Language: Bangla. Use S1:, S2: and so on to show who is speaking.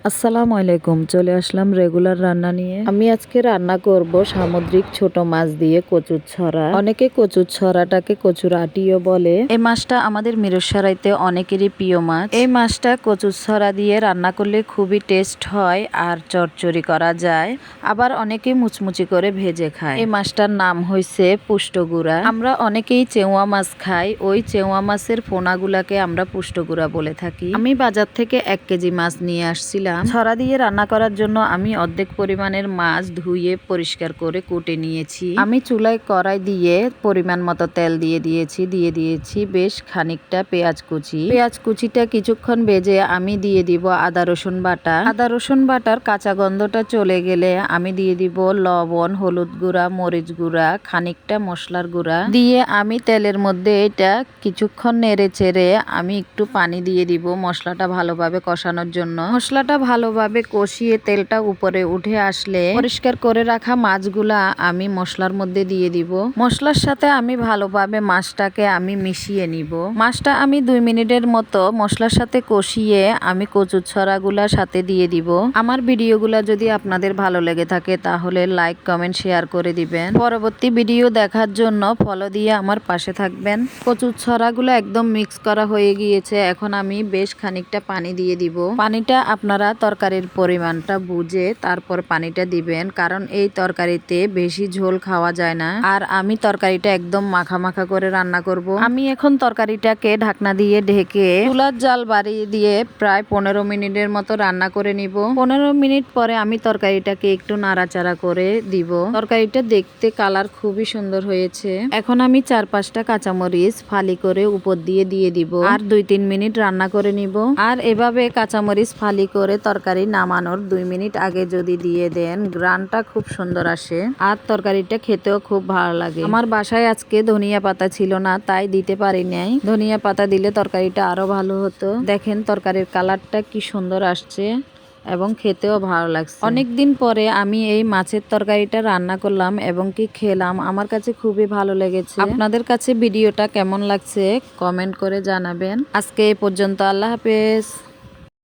S1: আসসালামু আলাইকুম। চলে আসলাম রেগুলার রান্না নিয়ে। আমি আজকে রান্না করব সামুদ্রিক ছোট মাছ দিয়ে কচুর ছড়া। অনেকে কচুর ছড়াটাকে কচুর আটিও বলে। এই মাছটা আমাদের মিরসরাইতে অনেকেরই প্রিয় মাছ। এই মাছটা কচুর ছড়া দিয়ে রান্না করলে খুবই টেস্ট হয় আর চচ্চড়ি করা যায়। আবার অনেকে মুচমুচি করে ভেজে খায়। এই মাছটার নাম হয়েছে পুষ্টগুড়া। আমরা অনেকেই চেওয়া মাছ খাই। ওই চেওয়া মাছের ফোনাগুলাকে আমরা পুষ্টগুড়া বলে থাকি। আমি বাজার থেকে 1 কেজি মাছ নিয়ে আসছিলাম। ছড়া দিয়ে রান্না করার জন্য আমি অর্ধেক পরিমাণের মাছ ধুয়ে পরিষ্কার করে কুটে নিয়েছি। আমি চুলায় কড়াই দিয়ে পরিমাণ মতো তেল দিয়ে দিয়েছি বেশ খানিকটা পেঁয়াজ কুচি। পেঁয়াজ কুচিটা কিছুক্ষণ ভেজে আমি দিয়ে দিব আদা রসুন বাটা। আদা রসুন বাটার কাঁচা গন্ধটা চলে গেলে আমি দিয়ে দিব লবণ, হলুদ গুঁড়া, মরিচ গুঁড়া, খানিকটা মশলার গুঁড়া দিয়ে আমি তেলের মধ্যে এটা কিছুক্ষণ নেড়ে চেড়ে আমি একটু পানি দিয়ে দিব মশলাটা ভালোভাবে কষানোর জন্য। মশলাটা ভালোভাবে কষিয়ে তেলটা উপরে উঠে আসলে পরিষ্কার করে রাখা মাছগুলা আমি মশলার মধ্যে দিয়ে দিব। মশলার সাথে আমি ভালোভাবে মাছটাকে আমি মিশিয়ে নিব। মাছটা আমি 2 মিনিটের মতো মশলার সাথে কষিয়ে আমি কচুর ছড়াগুলার সাথে দিয়ে দিব। আমার ভিডিওগুলা যদি আপনাদের ভালো লেগে থাকে তাহলে লাইক, কমেন্ট, শেয়ার করে দিবেন। পরবর্তী ভিডিও দেখার জন্য ফলো দিয়ে আমার পাশে থাকবেন। কচুর ছড়াগুলো একদম মিক্স করা হয়ে গিয়েছে। এখন আমি বেশ খানিকটা পানি দিয়ে দিব। পানিটা আপনারা তরকারির পরিমাণটা বুঝে তারপর পানিটা দিবেন, কারণ এই তরকারিতে বেশি ঝোল খাওয়া যায় না। আর আমি তরকারিটা একদম মাখা মাখা করে রান্না করব। আমি এখন তরকারিটাকে ঢাকনা দিয়ে ঢেকে চুলার জাল বাড়িয়ে দিয়ে প্রায় 15 মিনিটের মতো রান্না করে নিব। 15 মিনিট পরে আমি তরকারিটাকে একটু নাড়াচাড়া করে দিব। তরকারিটা দেখতে কালার খুবই সুন্দর হয়েছে। এখন আমি 4-5টা কাঁচামরিচ ফালি করে উপর দিয়ে দিব আর 2-3 মিনিট রান্না করে নিব। আর এভাবে কাঁচামরিচ ফালি করে তরকারি নামানোর 2 মিনিট আগে যদি দিয়ে দেন গ্রানটা খুব সুন্দর আসে আর তরকারিটা খেতেও খুব ভালো লাগে। আমার বাসায় আজকে ধনিয়া পাতা ছিল না, তাই দিতে পারি নাই। ধনিয়া পাতা দিলে তরকারিটা আরো ভালো হতো। দেখেন তরকারির কালারটা কি সুন্দর আসছে এবং খেতেও ভালো লাগছে। অনেকদিন পরে আমি এই মাছের তরকারিটা রান্না করলাম এবং কি খেলাম। আমার কাছে খুবই ভালো লেগেছে। আপনাদের কাছে ভিডিওটা কেমন লাগছে কমেন্ট করে জানাবেন। আজকে এই পর্যন্ত। আল্লাহ হাফেজ।